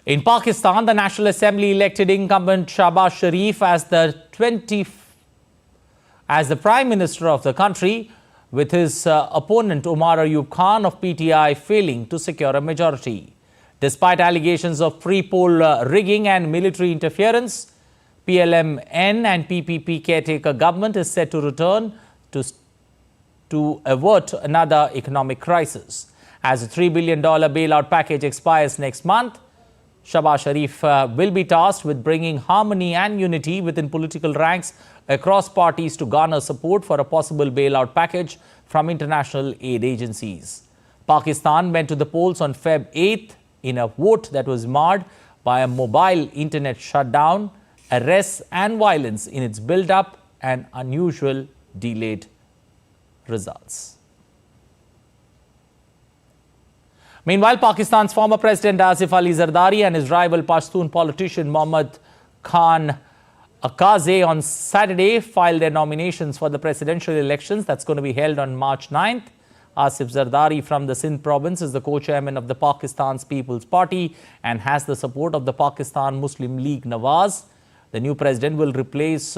In Pakistan, the National Assembly elected incumbent Shahbaz Sharif as the Prime Minister of the country, with his opponent Umar Ayub Khan of PTI failing to secure a majority. Despite allegations of pre-poll rigging and military interference, PLMN and PPP caretaker government is set to return to avert another economic crisis. As a $3 billion bailout package expires next month, Shahbaz Sharif will be tasked with bringing harmony and unity within political ranks across parties to garner support for a possible bailout package from international aid agencies. Pakistan went to the polls on Feb 8th in a vote that was marred by a mobile internet shutdown, arrests and violence in its build-up and unusual delayed results. Meanwhile, Pakistan's former President Asif Ali Zardari and his rival Pashtun politician Mohammad Khan Akazai on Saturday filed their nominations for the presidential elections that's going to be held on March 9th. Asif Zardari from the Sindh province is the co-chairman of the Pakistan's People's Party and has the support of the Pakistan Muslim League Nawaz. The new president will replace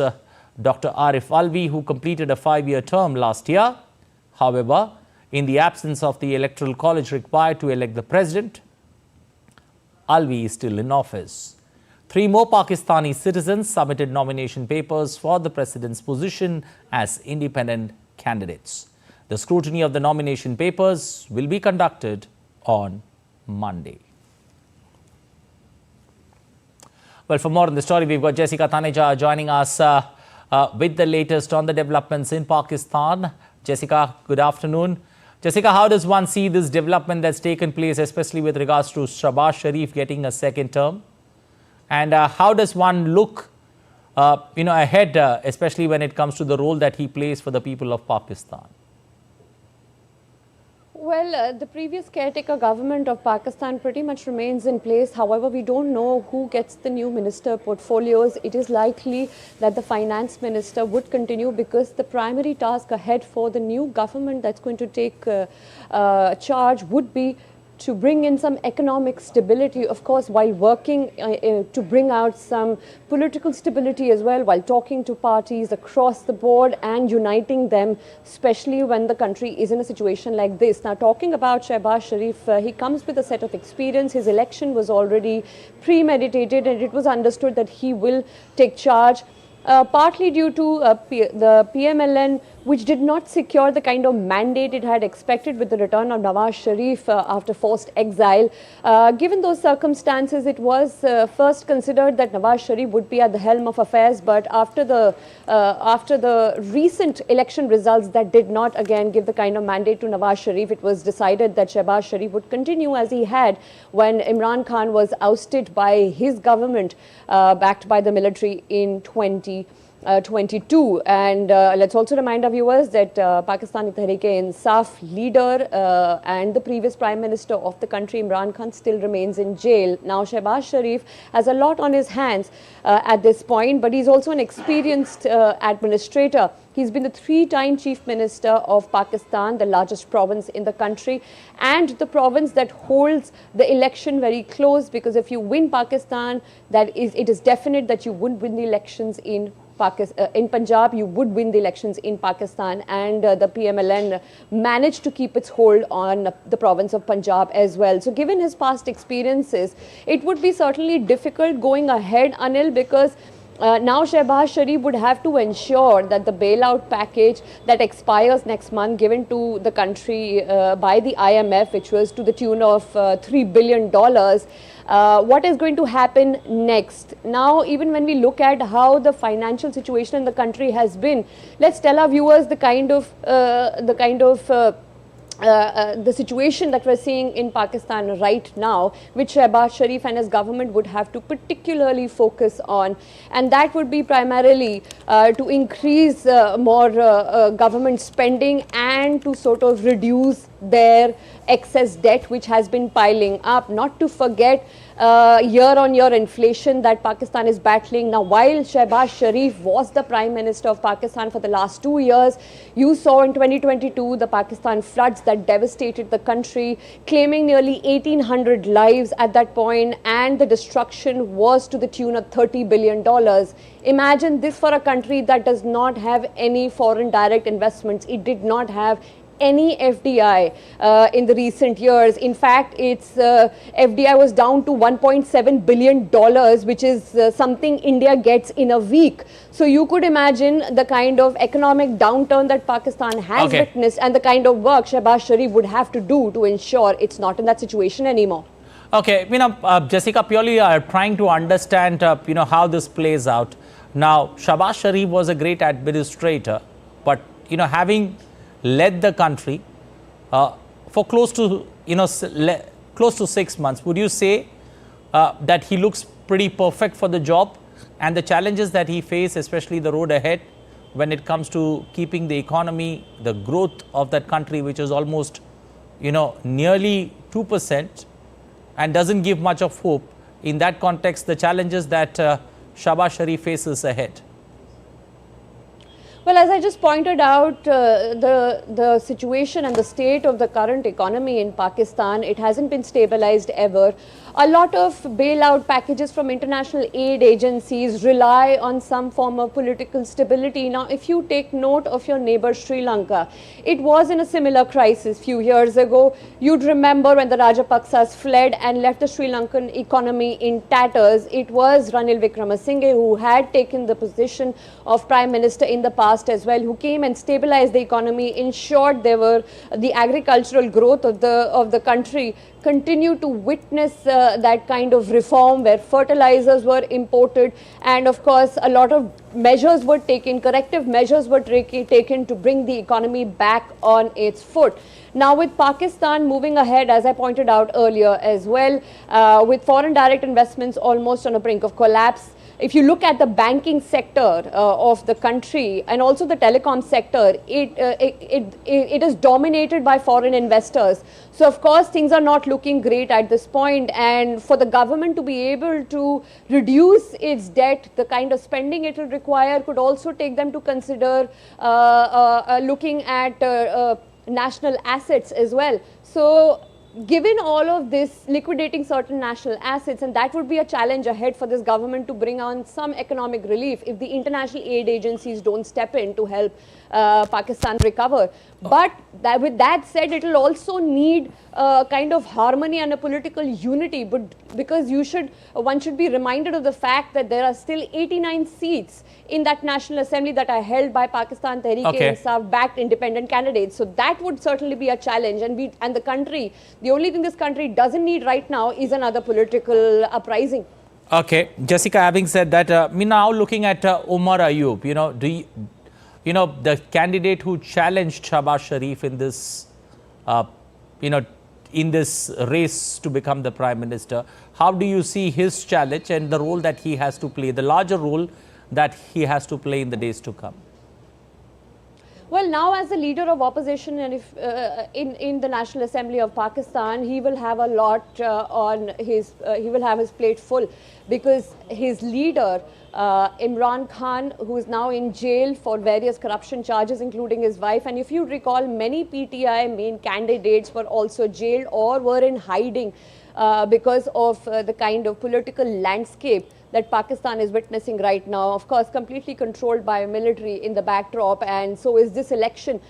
Dr. Arif Alvi, who completed a 5-year term last year. However, in the absence of the electoral college required to elect the president, Alvi is still in office. 3 more Pakistani citizens submitted nomination papers for the president's position as independent candidates. The scrutiny of the nomination papers will be conducted on Monday. Well, for more on the story, we've got Jessica Taneja joining us with the latest on the developments in Pakistan. Jessica, good afternoon. Jessica, how does one see this development that's taken place, especially with regards to Shahbaz Sharif getting a second term? And how does one look ahead, especially when it comes to the role that he plays for the people of Pakistan? Well, the previous caretaker government of Pakistan pretty much remains in place. However, we don't know who gets the new minister portfolios. It is likely that the finance minister would continue because the primary task ahead for the new government that's going to take charge would be to bring in some economic stability, of course, while working to bring out some political stability as well, while talking to parties across the board and uniting them, especially when the country is in a situation like this. Now, talking about Shahbaz Sharif, he comes with a set of experience. His election was already premeditated and it was understood that he will take charge. Partly due to the PMLN, which did not secure the kind of mandate it had expected with the return of Nawaz Sharif after forced exile. Given those circumstances, it was first considered that Nawaz Sharif would be at the helm of affairs, but after the recent election results that did not again give the kind of mandate to Nawaz Sharif, it was decided that Shahbaz Sharif would continue as he had when Imran Khan was ousted by his government, backed by the military in 2022. And let's also remind our viewers that Pakistani Tehreek-e-Insaf leader and the previous Prime Minister of the country, Imran Khan, still remains in jail. Now, Shahbaz Sharif has a lot on his hands at this point, but he's also an experienced administrator. He's been the 3-time Chief Minister of Pakistan, the largest province in the country, and the province that holds the election very close, because if you win Pakistan, it is definite that you would win the elections in Punjab, you would win the elections in Pakistan, and the PMLN managed to keep its hold on the province of Punjab as well. So given his past experiences, it would be certainly difficult going ahead, Anil, because now Shahbaz Sharif would have to ensure that the bailout package that expires next month, given to the country by the IMF, which was to the tune of $3 billion, what is going to happen next? Now, even when we look at how the financial situation in the country has been, let's tell our viewers the situation that we're seeing in Pakistan right now, which Shahbaz Sharif and his government would have to particularly focus on, and that would be primarily to increase more government spending and to sort of reduce their excess debt which has been piling up. Not to forget year-on-year inflation that Pakistan is battling. Now, while Shehbaz Sharif was the Prime Minister of Pakistan for the last 2 years, you saw in 2022 the Pakistan floods that devastated the country, claiming nearly 1,800 lives at that point, and the destruction was to the tune of $30 billion. Imagine this for a country that does not have any foreign direct investments. It did not have any FDI in the recent years. In fact, its FDI was down to $1.7 billion, which is something India gets in a week. So you could imagine the kind of economic downturn that Pakistan has witnessed and the kind of work Shehbaz Sharif would have to do to ensure it's not in that situation anymore. Okay, Jessica, purely trying to understand, how this plays out. Now, Shehbaz Sharif was a great administrator, but, having led the country for close to 6 months, would you say that he looks pretty perfect for the job, and the challenges that he faces, especially the road ahead when it comes to keeping the economy, the growth of that country, which is almost, nearly 2%, and doesn't give much of hope? In that context, the challenges that Shehbaz Sharif faces ahead. Well, as I just pointed out, the situation and the state of the current economy in Pakistan, it hasn't been stabilized ever. A lot of bailout packages from international aid agencies rely on some form of political stability. Now, if you take note of your neighbor Sri Lanka, it was in a similar crisis few years ago. You'd remember when the Rajapaksas fled and left the Sri Lankan economy in tatters. It was Ranil Wickremesinghe who had taken the position of Prime Minister in the past as well, who came and stabilized the economy, ensured the agricultural growth of the country continue to witness that kind of reform where fertilizers were imported, and of course a lot of measures were taken, corrective measures were taken to bring the economy back on its foot. Now, with Pakistan moving ahead, as I pointed out earlier as well, with foreign direct investments almost on the brink of collapse, if you look at the banking sector of the country and also the telecom sector, it is dominated by foreign investors. So, of course, things are not looking great at this point. And for the government to be able to reduce its debt, the kind of spending it will require could also take them to consider looking at national assets as well. So, given all of this, liquidating certain national assets, and that would be a challenge ahead for this government to bring on some economic relief if the international aid agencies don't step in to help Pakistan recover. But with that said, it will also need kind of harmony and a political unity, but because one should be reminded of the fact that there are still 89 seats in that National Assembly that are held by Pakistan Tehreek-e-Insaf backed independent candidates. So that would certainly be a challenge, and the only thing this country doesn't need right now is another political uprising. Okay, Jessica, having said that, now looking at Omar Ayub, the candidate who challenged Shehbaz Sharif in this, in this race to become the Prime Minister, how do you see his challenge and the role that he has to play, the larger role that he has to play in the days to come? Well, now as the leader of opposition, and if in the National Assembly of Pakistan, he will have a lot on his, he will have his plate full, because his leader, Imran Khan, who is now in jail for various corruption charges, including his wife. And if you recall, many PTI main candidates were also jailed or were in hiding because of the kind of political landscape that Pakistan is witnessing right now. Of course, completely controlled by military in the backdrop, and so is this election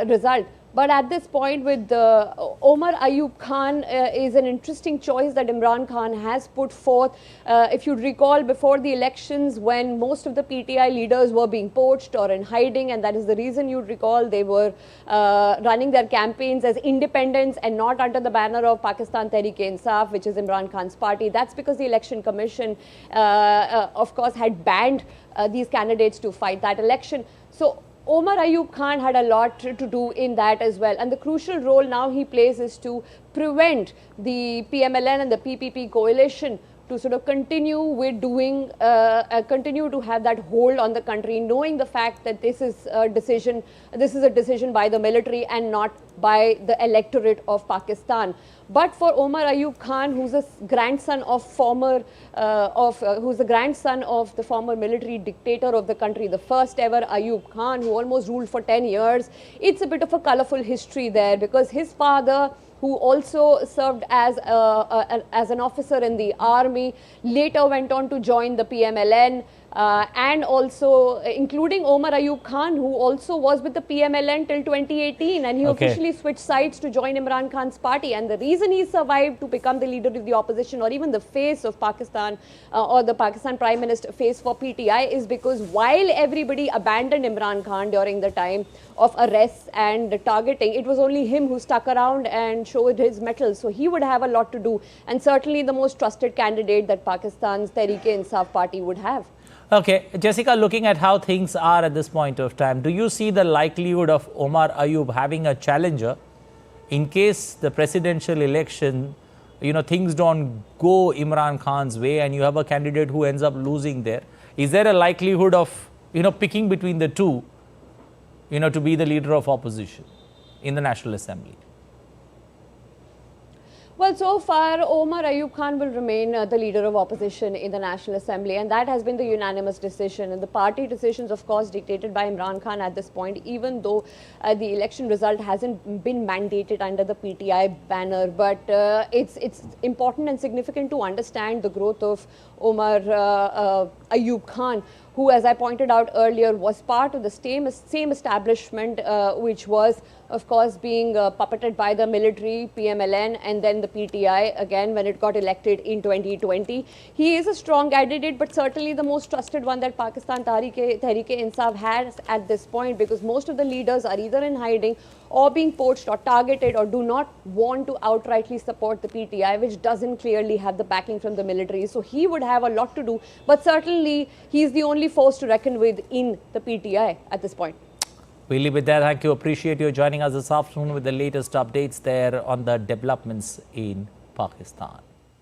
result. But at this point, with Omar Ayub Khan is an interesting choice that Imran Khan has put forth. If you recall, before the elections, when most of the PTI leaders were being poached or in hiding, and that is the reason you recall they were running their campaigns as independents and not under the banner of Pakistan Tehreek-e-Insaf, which is Imran Khan's party. That's because the Election Commission, of course, had banned these candidates to fight that election. So Omar Ayub Khan had a lot to do in that as well. And the crucial role now he plays is to prevent the PMLN and the PPP coalition to sort of continue with doing, continue to have that hold on the country, knowing the fact that this is a decision by the military and not by the electorate of Pakistan. But for Omar Ayub Khan, who's a grandson of who's the grandson of the former military dictator of the country, the first ever Ayub Khan, who almost ruled for 10 years, it's a bit of a colorful history there, because his father, who also served as an officer in the army, later went on to join the PMLN, and also including Omar Ayub Khan, who also was with the PMLN till 2018, and he officially switched sides to join Imran Khan's party. And the reason he survived to become the leader of the opposition, or even the face of Pakistan, or the Pakistan Prime Minister face for PTI, is because while everybody abandoned Imran Khan during the time of arrests and targeting, it was only him who stuck around and showed his mettle. So he would have a lot to do, and certainly the most trusted candidate that Pakistan's Tehreek-e-Insaf party would have. Okay, Jessica, looking at how things are at this point of time, do you see the likelihood of Omar Ayub having a challenger in case the presidential election, things don't go Imran Khan's way and you have a candidate who ends up losing there? Is there a likelihood of, picking between the two, to be the leader of opposition in the National Assembly? Well, so far, Omar Ayub Khan will remain the leader of opposition in the National Assembly, and that has been the unanimous decision. And the party decisions, of course, dictated by Imran Khan at this point, even though the election result hasn't been mandated under the PTI banner. But it's important and significant to understand the growth of Omar Ayub Khan, who, as I pointed out earlier, was part of the same establishment, which was, of course, being puppeted by the military, PMLN, and then the PTI again when it got elected in 2020. He is a strong candidate, but certainly the most trusted one that Pakistan Tehreek-e-Insaf has at this point, because most of the leaders are either in hiding or being poached or targeted, or do not want to outrightly support the PTI, which doesn't clearly have the backing from the military. So he would have a lot to do, but certainly he's the only force to reckon with in the PTI at this point. We'll leave it there. Thank you. Appreciate you joining us this afternoon with the latest updates there on the developments in Pakistan.